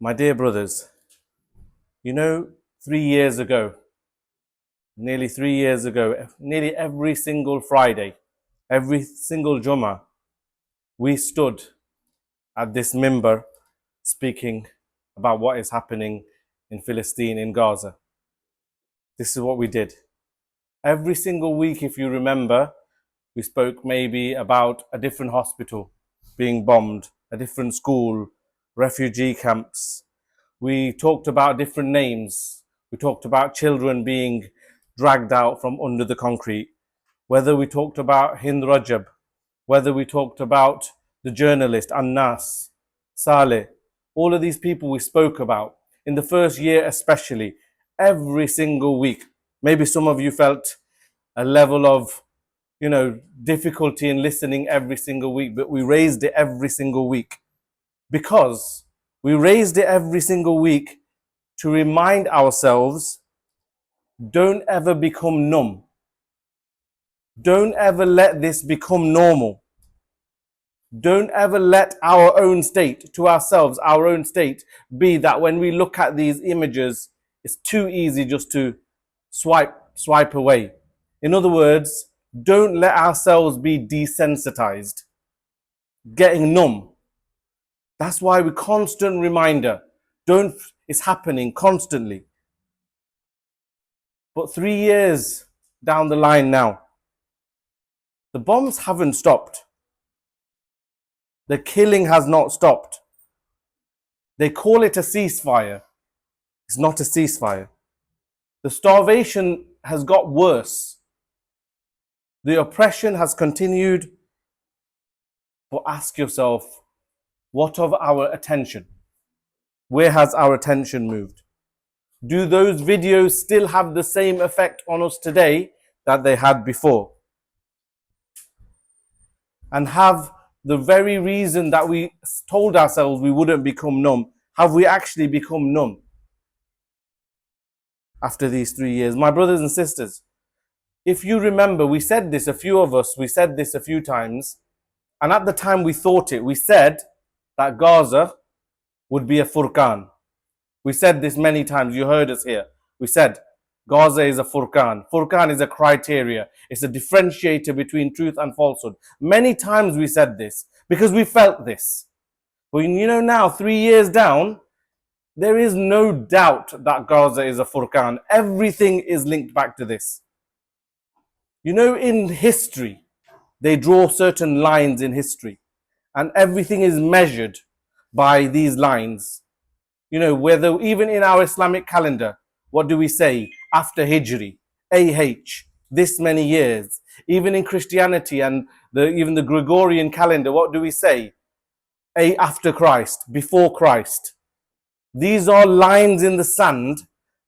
My dear brothers, 3 years ago, nearly 3 years ago, nearly every single Friday, every single Jumu'ah, we stood at this minbar speaking about what is happening in Palestine, in Gaza. This is what we did. Every single week, if you remember, we spoke maybe about a different hospital being bombed, a different school, refugee camps. We talked about different names. We talked about children being dragged out from under the concrete. Whether we talked about Hind Rajab, whether we talked about the journalist Annas, Saleh, all of these people we spoke about in the first year, especially every single week. Maybe some of you felt a level of difficulty in listening every single week, but we raised it every single week because we raised it every single week to remind ourselves, don't ever become numb. Don't ever let this become normal. Don't ever let our own state, to ourselves, our own state, be that when we look at these images, it's too easy just to swipe away. In other words, don't let ourselves be desensitized, getting numb. That's why we constant reminder. It's happening constantly. But 3 years down the line now, the bombs haven't stopped. The killing has not stopped. They call it a ceasefire. It's not a ceasefire. The starvation has got worse. The oppression has continued. But ask yourself, what of our attention? Where has our attention moved? Do those videos still have the same effect on us today that they had before? And have the very reason that we told ourselves we wouldn't become numb, have we actually become numb after these 3 years? My brothers and sisters, if you remember, we said this, a few of us, we said this a few times, and at the time we thought it, we said that Gaza would be a Furqan. We said this many times, you heard us here. We said Gaza is a Furqan. Furqan is a criteria. It's a differentiator between truth and falsehood. Many times we said this because we felt this. But now, 3 years down, there is no doubt that Gaza is a Furqan. Everything is linked back to this. In history, they draw certain lines in history, and everything is measured by these lines. Whether even in our Islamic calendar, what do we say? After Hijri, AH, this many years. Even in Christianity and even the Gregorian calendar, what do we say? After Christ, before Christ. These are lines in the sand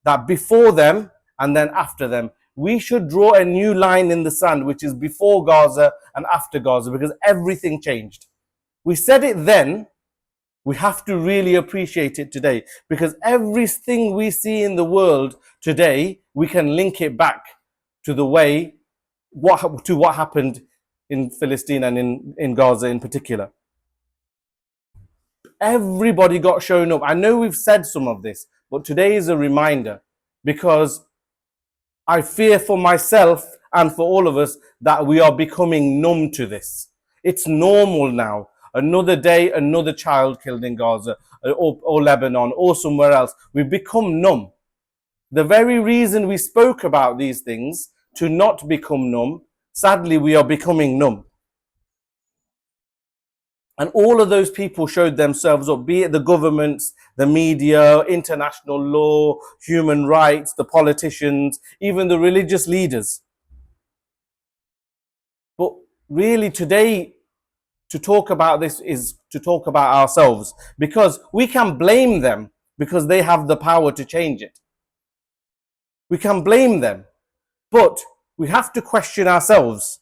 that before them and then after them. We should draw a new line in the sand, which is before Gaza and after Gaza, because everything changed. We said it then. We have to really appreciate it today, because everything we see in the world today, we can link it back to what happened in Palestine and in Gaza in particular. Everybody got shown up. I know we've said some of this, but today is a reminder, because I fear for myself and for all of us that we are becoming numb to this. It's normal now. Another day, another child killed in Gaza or Lebanon or somewhere else. We've become numb. The very reason we spoke about these things, to not become numb, sadly we are becoming numb. And all of those people showed themselves up, be it the governments, the media, international law, human rights, the politicians, even the religious leaders. But really today, to talk about this is to talk about ourselves, because we can blame them because they have the power to change it. We can blame them, but we have to question ourselves.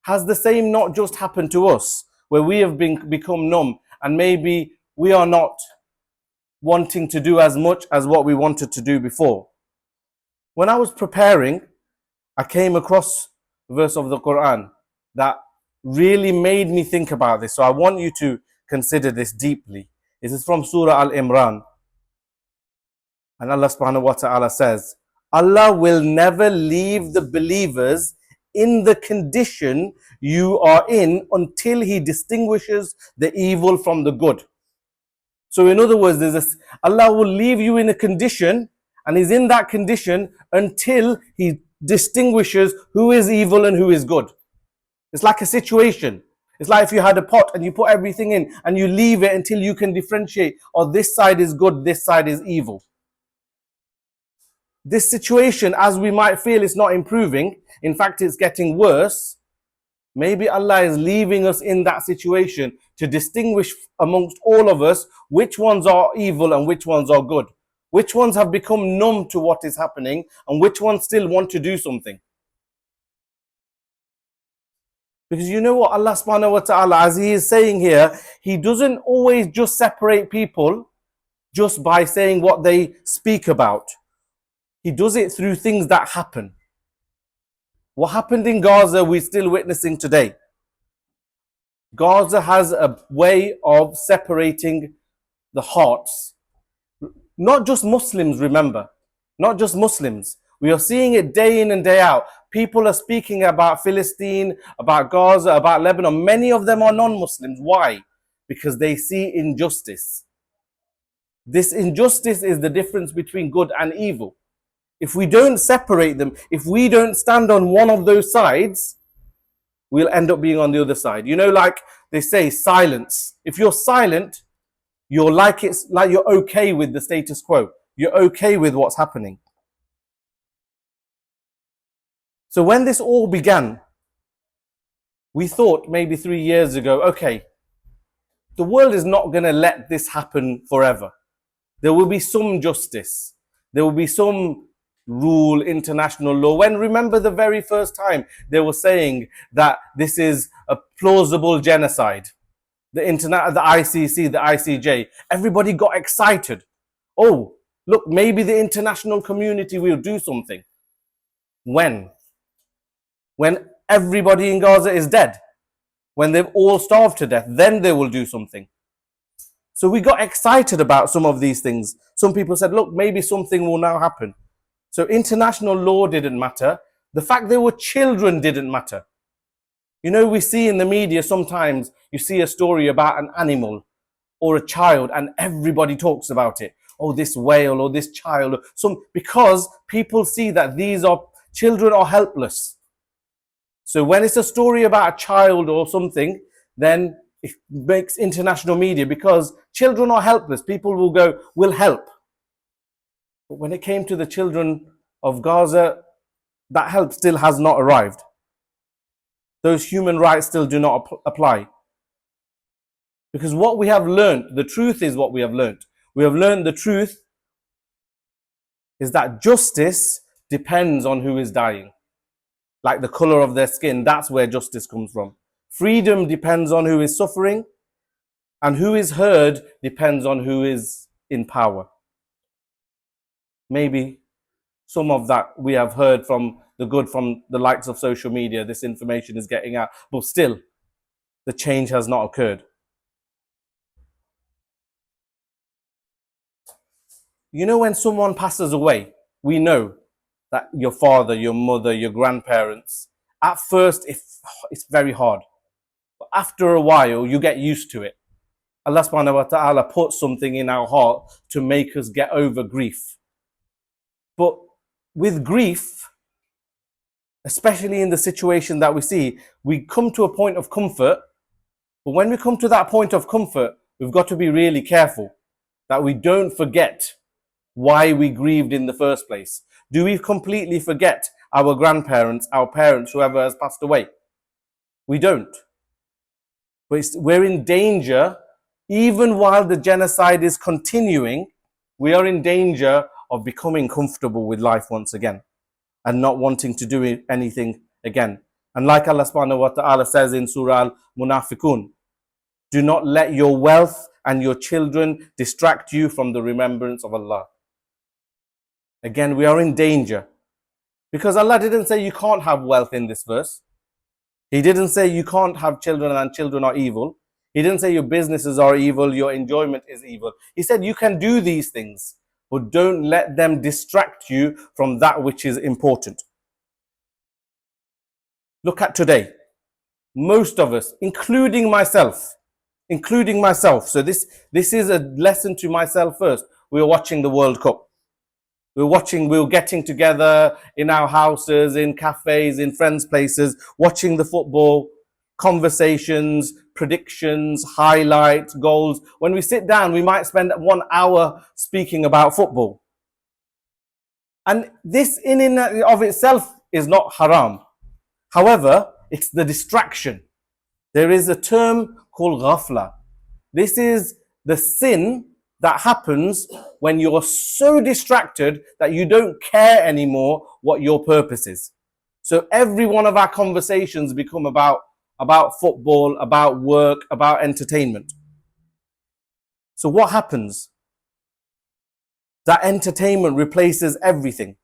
Has the same not just happened to us, where we have become numb and maybe we are not wanting to do as much as what we wanted to do before? When I was preparing, I came across a verse of the Qur'an that really made me think about this. So I want you to consider this deeply. This is from Surah Al-Imran. And Allah subhanahu wa ta'ala says, Allah will never leave the believers in the condition you are in until He distinguishes the evil from the good. So in other words, Allah will leave you in a condition, and He's in that condition until He distinguishes who is evil and who is good. It's like a situation. It's like if you had a pot and you put everything in and you leave it until you can differentiate, oh, this side is good, this side is evil. This situation, as we might feel, is not improving. In fact, it's getting worse. Maybe Allah is leaving us in that situation to distinguish amongst all of us which ones are evil and which ones are good. Which ones have become numb to what is happening and which ones still want to do something. Because you know what Allah subhanahu wa ta'ala, as He is saying here, He doesn't always just separate people just by saying what they speak about. He does it through things that happen. What happened in Gaza, we're still witnessing today. Gaza has a way of separating the hearts. Not just Muslims, remember. Not just Muslims. We are seeing it day in and day out. People are speaking about Palestine, about Gaza, about Lebanon. Many of them are non-Muslims. Why? Because they see injustice. This injustice is the difference between good and evil. If we don't separate them, if we don't stand on one of those sides, we'll end up being on the other side. You know, like they say, silence. If you're silent, you're like you're okay with the status quo. You're okay with what's happening. So when this all began, we thought maybe 3 years ago, okay, the world is not going to let this happen forever. There will be some justice. There will be some rule, international law. When, remember the very first time they were saying that this is a plausible genocide, the ICC, the ICJ, everybody got excited. Oh, look, maybe the international community will do something. When everybody in Gaza is dead, when they've all starved to death, then they will do something. So we got excited about some of these things. Some people said, look, maybe something will now happen. So international law didn't matter. The fact there were children didn't matter. You know, we see in the media sometimes, you see a story about an animal or a child and everybody talks about it. Oh, this whale or this child. Because people see that children are helpless. So when it's a story about a child or something, then it makes international media, because children are helpless. People will go, we'll help. But when it came to the children of Gaza, that help still has not arrived. Those human rights still do not apply. Because what we have learned, the truth is what we have learned. We have learned the truth is that justice depends on who is dying. Like the color of their skin, that's where justice comes from. Freedom depends on who is suffering, and who is heard depends on who is in power. Maybe some of that we have heard from the good, from the likes of social media. This information is getting out, but still, the change has not occurred. You know, when someone passes away, we know that your father, your mother, your grandparents, at first it's very hard. But after a while, you get used to it. Allah subhanahu wa ta'ala puts something in our heart to make us get over grief. But with grief, especially in the situation that we see, we come to a point of comfort. But when we come to that point of comfort, we've got to be really careful that we don't forget why we grieved in the first place. Do we completely forget our grandparents, our parents, whoever has passed away? We don't. But we're in danger, even while the genocide is continuing, we are in danger of becoming comfortable with life once again and not wanting to do anything again. And like Allah subhanahu wa ta'ala says in Surah Al-Munafiqun, do not let your wealth and your children distract you from the remembrance of Allah. Again, we are in danger. Because Allah didn't say you can't have wealth in this verse. He didn't say you can't have children and children are evil. He didn't say your businesses are evil, your enjoyment is evil. He said you can do these things, but don't let them distract you from that which is important. Look at today. Most of us, including myself. So this is a lesson to myself first. We were watching the World Cup. We were getting together in our houses, in cafes, in friends' places, watching the football, conversations, predictions, highlights, goals. When we sit down, we might spend 1 hour speaking about football. And this in and of itself is not haram. However, it's the distraction. There is a term called ghafla. This is the sin that happens when you're so distracted that you don't care anymore what your purpose is. So every one of our conversations become about football, about work, about entertainment. So what happens? That entertainment replaces everything.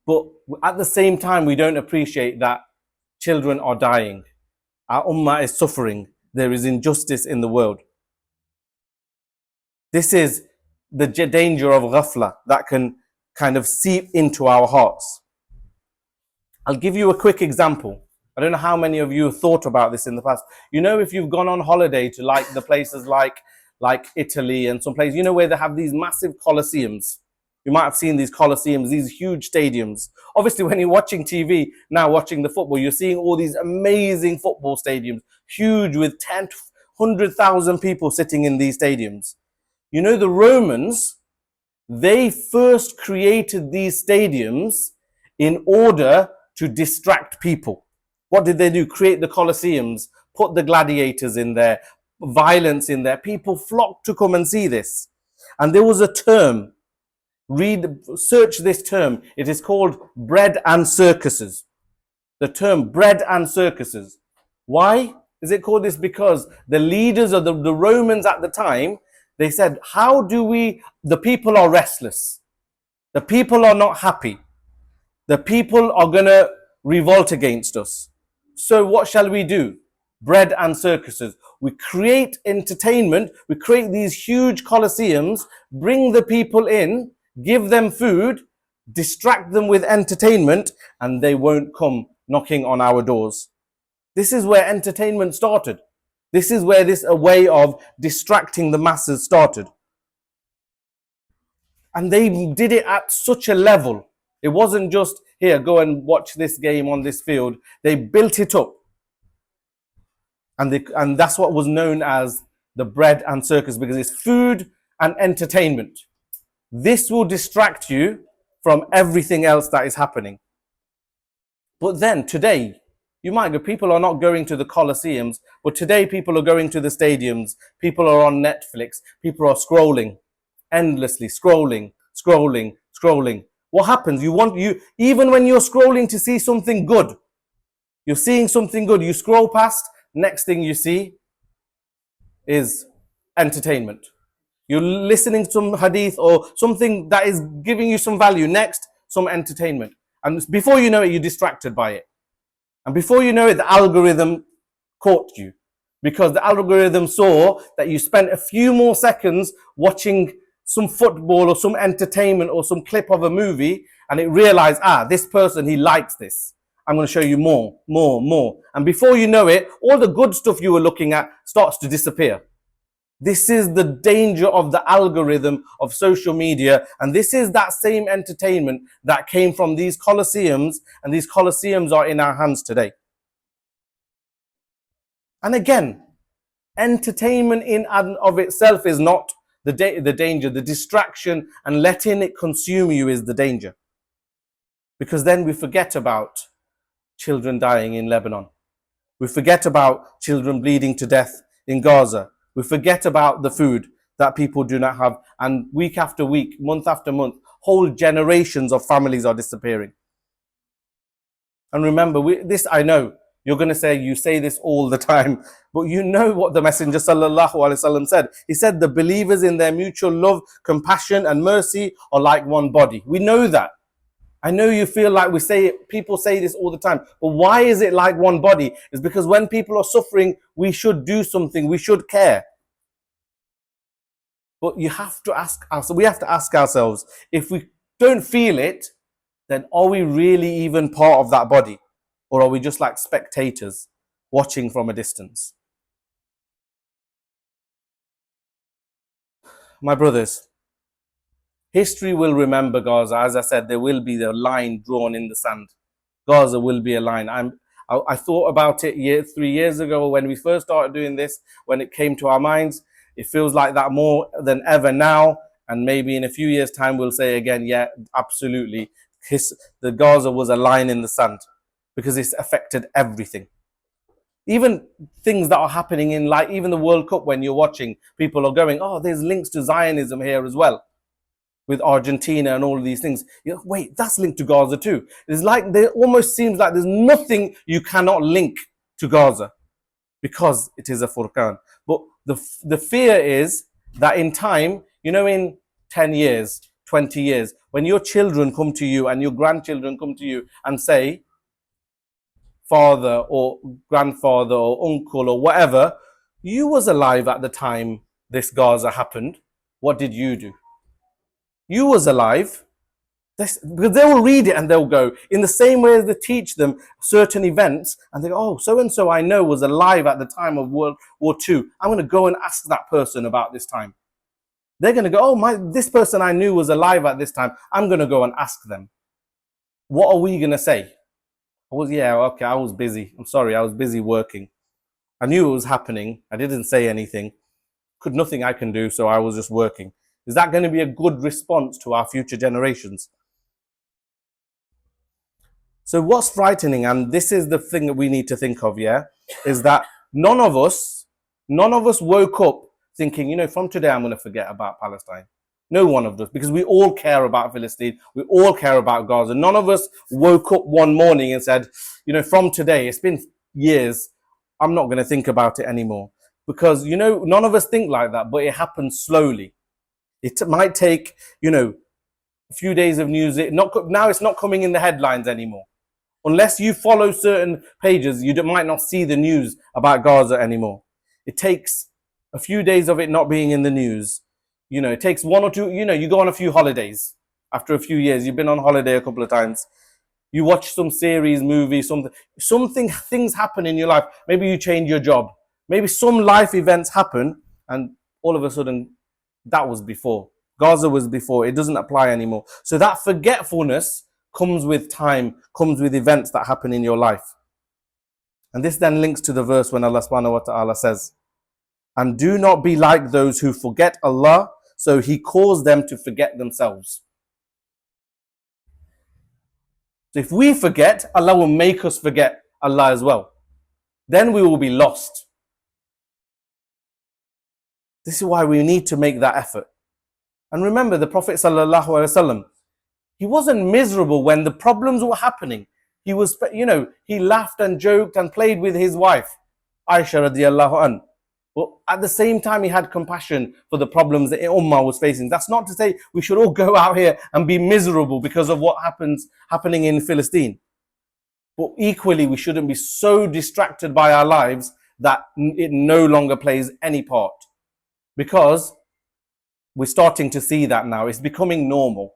But at the same time, we don't appreciate that children are dying. Our ummah is suffering. There is injustice in the world. This is the danger of ghafla that can kind of seep into our hearts. I'll give you a quick example. I don't know how many of you have thought about this in the past. You know, if you've gone on holiday to like the places like Italy and some places, you know, where they have these massive colosseums. You might have seen these colosseums, these huge stadiums. Obviously, when you're watching TV, now watching the football, you're seeing all these amazing football stadiums, huge with 10, 100,000 people sitting in these stadiums. You know, the Romans, they first created these stadiums in order to distract people. What did they do? Create the colosseums, put the gladiators in there, violence in there. People flocked to come and see this. And there was a term, search this term. It is called bread and circuses. The term bread and circuses. Why is it called this? Because the leaders of the Romans at the time, they said, the people are restless. The people are not happy. The people are going to revolt against us. So what shall we do? Bread and circuses. We create entertainment. We create these huge colosseums, bring the people in, give them food, distract them with entertainment, and they won't come knocking on our doors. This is where entertainment started. This is where a way of distracting the masses started. And they did it at such a level. It wasn't just, here, go and watch this game on this field. They built it up. And that's what was known as the bread and circus, because it's food and entertainment. This will distract you from everything else that is happening. But then today, you might go, people are not going to the colosseums, but today people are going to the stadiums. People are on Netflix. People are scrolling, endlessly scrolling. What happens? Even when you're scrolling to see something good, you're seeing something good, you scroll past, next thing you see is entertainment. You're listening to some hadith or something that is giving you some value. Next, some entertainment. And before you know it, you're distracted by it. And before you know it, the algorithm caught you. Because the algorithm saw that you spent a few more seconds watching some football or some entertainment or some clip of a movie, and it realized, this person, he likes this. I'm going to show you more. And before you know it, all the good stuff you were looking at starts to disappear. This is the danger of the algorithm of social media. And this is that same entertainment that came from these colosseums. And these colosseums are in our hands today. And again, entertainment in and of itself is not the danger. The distraction and letting it consume you is the danger. Because then we forget about children dying in Lebanon. We forget about children bleeding to death in Gaza. We forget about the food that people do not have. And week after week, month after month, whole generations of families are disappearing. And remember, I know, you're going to say, you say this all the time, but you know what the Messenger sallallahu alaihi wasallam said. He said, the believers in their mutual love, compassion and mercy are like one body. We know that. I know you feel like people say this all the time, but why is it like one body? It's because when people are suffering, we should do something, we should care. But you have to ask us, we have to ask ourselves, if we don't feel it, then are we really even part of that body? Or are we just like spectators watching from a distance? My brothers, history will remember Gaza. As I said, there will be the line drawn in the sand. Gaza will be a line. I thought about it 3 years ago when we first started doing this, when it came to our minds. It feels like that more than ever now. And maybe in a few years' time, we'll say again, yeah, absolutely. The Gaza was a line in the sand because it's affected everything. Even things that are happening in, like even the World Cup, when you're watching, people are going, oh, there's links to Zionism here as well, with Argentina and all of these things. You know, wait, that's linked to Gaza too. It's like, there almost seems like there's nothing you cannot link to Gaza because it is a Furqan. But the fear is that in time, you know, in 10 years, 20 years, when your children come to you and your grandchildren come to you and say, father or grandfather or uncle or whatever, you was alive at the time this Gaza happened. What did you do? You was alive. Because they will read it and they'll go, in the same way as they teach them certain events, and they go, oh, so-and-so I know was alive at the time of World War II. I'm going to go and ask that person about this time. They're going to go, oh, this person I knew was alive at this time. I'm going to go and ask them. What are we going to say? I was busy. I'm sorry, I was busy working. I knew it was happening. I didn't say anything. Nothing I can do, so I was just working. Is that going to be a good response to our future generations? So what's frightening, and this is the thing that we need to think of, yeah, is that none of us woke up thinking, you know, from today I'm going to forget about Palestine. No one of us, because we all care about Palestine. We all care about Gaza. None of us woke up one morning and said, you know, from today, it's been years, I'm not going to think about it anymore. Because, you know, none of us think like that, but it happens slowly. It might take, you know, a few days of news. Now it's not coming in the headlines anymore. Unless you follow certain pages, you might not see the news about Gaza anymore. It takes a few days of it not being in the news. You know, it takes 1 or 2, you know, you go on a few holidays. After a few years, you've been on holiday a couple of times. You watch some series, movie, things happen in your life. Maybe you change your job. Maybe some life events happen and all of a sudden that was before. Gaza was before. It doesn't apply anymore. So that forgetfulness comes with time, comes with events that happen in your life. And this then links to the verse when Allah subhanahu wa ta'ala says, and do not be like those who forget Allah, so He caused them to forget themselves. So if we forget, Allah will make us forget Allah as well. Then we will be lost. This is why we need to make that effort. And remember, the Prophet sallallahu alaihi wasallam, he wasn't miserable when the problems were happening. He was, you know, he laughed and joked and played with his wife, Aisha radiallahu an. But at the same time, he had compassion for the problems that Ummah was facing. That's not to say we should all go out here and be miserable because of what happening in Palestine. But equally, we shouldn't be so distracted by our lives that it no longer plays any part. Because we're starting to see that now. It's becoming normal.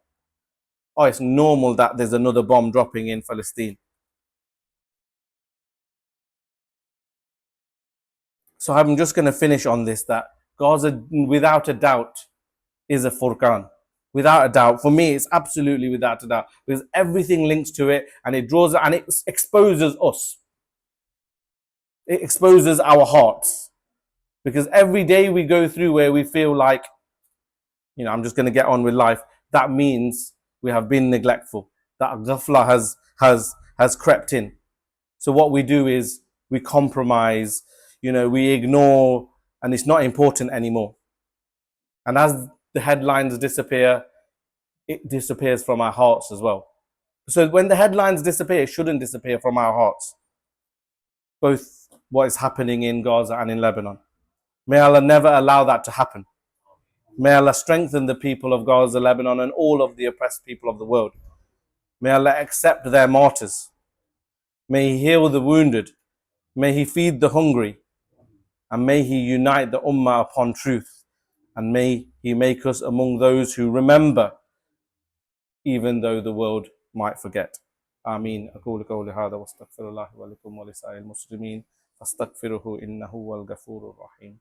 Oh, it's normal that there's another bomb dropping in Palestine. So I'm just going to finish on this, that Gaza, without a doubt, is a Furqan. Without a doubt. For me, it's absolutely without a doubt. Because everything links to it and it draws and it exposes us. It exposes our hearts. Because every day we go through where we feel like, you know, I'm just going to get on with life, that means we have been neglectful. That ghafla has crept in. So what we do is we compromise, you know, we ignore, and it's not important anymore. And as the headlines disappear, it disappears from our hearts as well. So when the headlines disappear, it shouldn't disappear from our hearts. Both what is happening in Gaza and in Lebanon. May Allah never allow that to happen. May Allah strengthen the people of Gaza, Lebanon, and all of the oppressed people of the world. May Allah accept their martyrs. May He heal the wounded. May He feed the hungry. And may He unite the Ummah upon truth. And may He make us among those who remember, even though the world might forget. آمين. أقول قولي هذا واستغفر الله ولكم ولسائر المسلمين فاستغفروه إنه هو الغفور الرحيم.